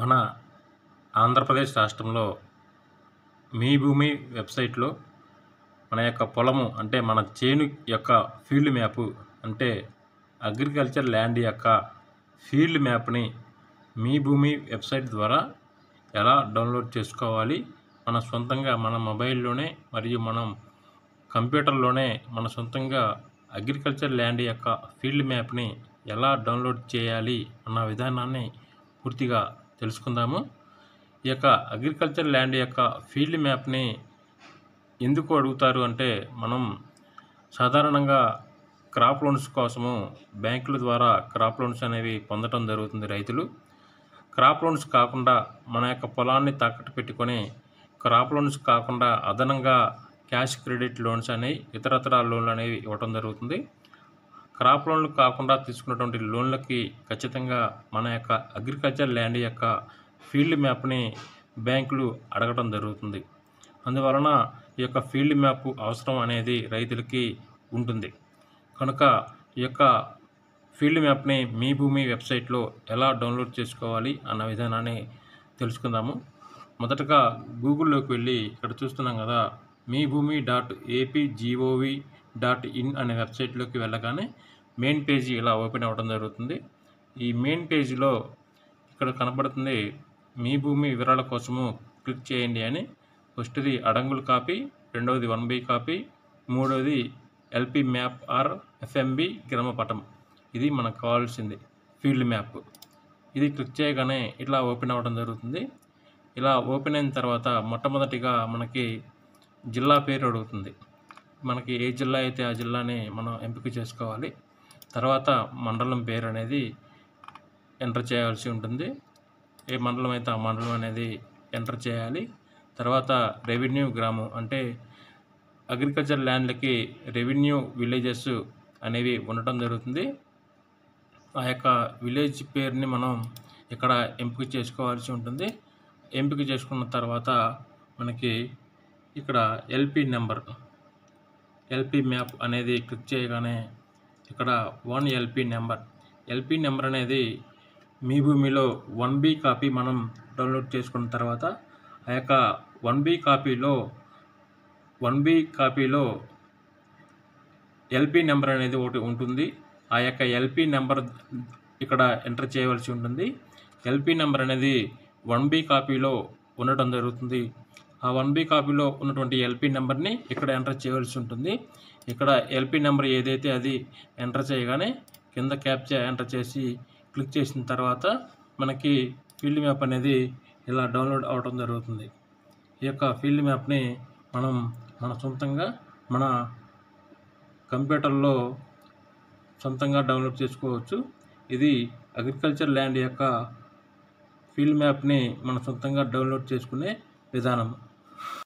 మన ఆంధ్రప్రదేశ్ రాష్ట్రంలో మీ భూమి వెబ్సైట్లో మన యొక్క పొలము అంటే మన చేను యొక్క ఫీల్డ్ మ్యాపు అంటే అగ్రికల్చర్ ల్యాండ్ యొక్క ఫీల్డ్ మ్యాప్ని మీ భూమి వెబ్సైట్ ద్వారా ఎలా డౌన్లోడ్ చేసుకోవాలి, మన సొంతంగా మన మొబైల్లోనే మరియు మనం కంప్యూటర్లోనే మన సొంతంగా అగ్రికల్చర్ ల్యాండ్ యొక్క ఫీల్డ్ మ్యాప్ని ఎలా డౌన్లోడ్ చేయాలి అన్న విధానాన్ని పూర్తిగా తెలుసుకుందాము. ఈ యొక్క అగ్రికల్చర్ ల్యాండ్ యొక్క ఫీల్డ్ మ్యాప్ని ఎందుకు అడుగుతారు అంటే, మనం సాధారణంగా క్రాప్ లోన్స్ కోసము బ్యాంకుల ద్వారా క్రాప్ లోన్స్ అనేవి పొందడం జరుగుతుంది. రైతులు క్రాప్ లోన్స్ కాకుండా మన యొక్క పొలాన్ని తాకట్టు పెట్టుకొని క్రాప్ లోన్స్ కాకుండా అదనంగా క్యాష్ క్రెడిట్ లోన్స్ అనేవి ఇతరత్ర లోన్లు అనేవి ఇవ్వడం జరుగుతుంది. క్రాప్ లోన్లు కాకుండా తీసుకున్నటువంటి లోన్లకి ఖచ్చితంగా మన యొక్క అగ్రికల్చర్ ల్యాండ్ యొక్క ఫీల్డ్ మ్యాప్ని బ్యాంకులు అడగడం జరుగుతుంది. అందువలన ఈ యొక్క ఫీల్డ్ మ్యాప్ అవసరం అనేది రైతులకి ఉంటుంది. కనుక ఈ యొక్క ఫీల్డ్ మ్యాప్ని మీ భూమి వెబ్సైట్లో ఎలా డౌన్లోడ్ చేసుకోవాలి అన్న విధానాన్ని తెలుసుకుందాము. మొదటగా గూగుల్లోకి వెళ్ళి ఇక్కడ చూస్తున్నాం కదా, మీ భూమి .apgov.in అనే వెబ్సైట్లోకి వెళ్ళగానే మెయిన్ పేజీ ఇలా ఓపెన్ అవ్వడం జరుగుతుంది. ఈ మెయిన్ పేజీలో ఇక్కడ కనబడుతుంది మీ భూమి వివరాల కోసము క్లిక్ చేయండి అని. ఫస్ట్ది అడంగుల్ కాపీ, రెండవది 1B కాపీ, మూడవది LP మ్యాప్ ఆర్ FMB గ్రామపటం. ఇది మనకు కావాల్సింది ఫీల్డ్ మ్యాప్. ఇది క్లిక్ చేయగానే ఇట్లా ఓపెన్ అవ్వడం జరుగుతుంది. ఇలా ఓపెన్ అయిన తర్వాత మొట్టమొదటిగా మనకి జిల్లా పేరు అడుగుతుంది. మనకి ఏ జిల్లా అయితే ఆ జిల్లాని మనం ఎంపిక చేసుకోవాలి. తర్వాత మండలం పేరు అనేది ఎంటర్ చేయాల్సి ఉంటుంది. ఏ మండలం అయితే ఆ మండలం అనేది ఎంటర్ చేయాలి. తర్వాత రెవెన్యూ గ్రామం అంటే అగ్రికల్చర్ ల్యాండ్లకి రెవెన్యూ విలేజెస్ అనేవి ఉండటం జరుగుతుంది. ఆ యొక్క విలేజ్ పేరుని మనం ఇక్కడ ఎంపిక చేసుకోవాల్సి ఉంటుంది. ఎంపిక చేసుకున్న తర్వాత మనకి ఇక్కడ LP మ్యాప్ అనేది క్లిక్ చేయగానే ఇక్కడ 1 LP నెంబర్ అనేది మీ భూమిలో 1B కాపీ మనం డౌన్లోడ్ చేసుకున్న తర్వాత ఆ యొక్క 1B కాపీలో LP నెంబర్ అనేది ఒకటి ఉంటుంది. ఆ యొక్క LP నెంబర్ ఇక్కడ ఎంటర్ చేయవలసి ఉంటుంది. LP నెంబర్ అనేది 1B కాపీలో ఉండటం జరుగుతుంది. ఆ 1B కాపీలో ఉన్నటువంటి LP నెంబర్ని ఇక్కడ ఎంటర్ చేయవలసి ఉంటుంది. ఇక్కడ LP నెంబర్ ఏదైతే అది ఎంటర్ చేయగానే కింద క్యాప్చా ఎంటర్ చేసి క్లిక్ చేసిన తర్వాత మనకి ఫీల్డ్ మ్యాప్ అనేది ఇలా డౌన్లోడ్ అవ్వడం జరుగుతుంది. ఈ యొక్క ఫీల్డ్ మ్యాప్ని మనం మన సొంతంగా మన కంప్యూటర్లో సొంతంగా డౌన్లోడ్ చేసుకోవచ్చు. ఇది అగ్రికల్చర్ ల్యాండ్ యొక్క ఫీల్డ్ మ్యాప్ని మన సొంతంగా డౌన్లోడ్ చేసుకునే విధానం.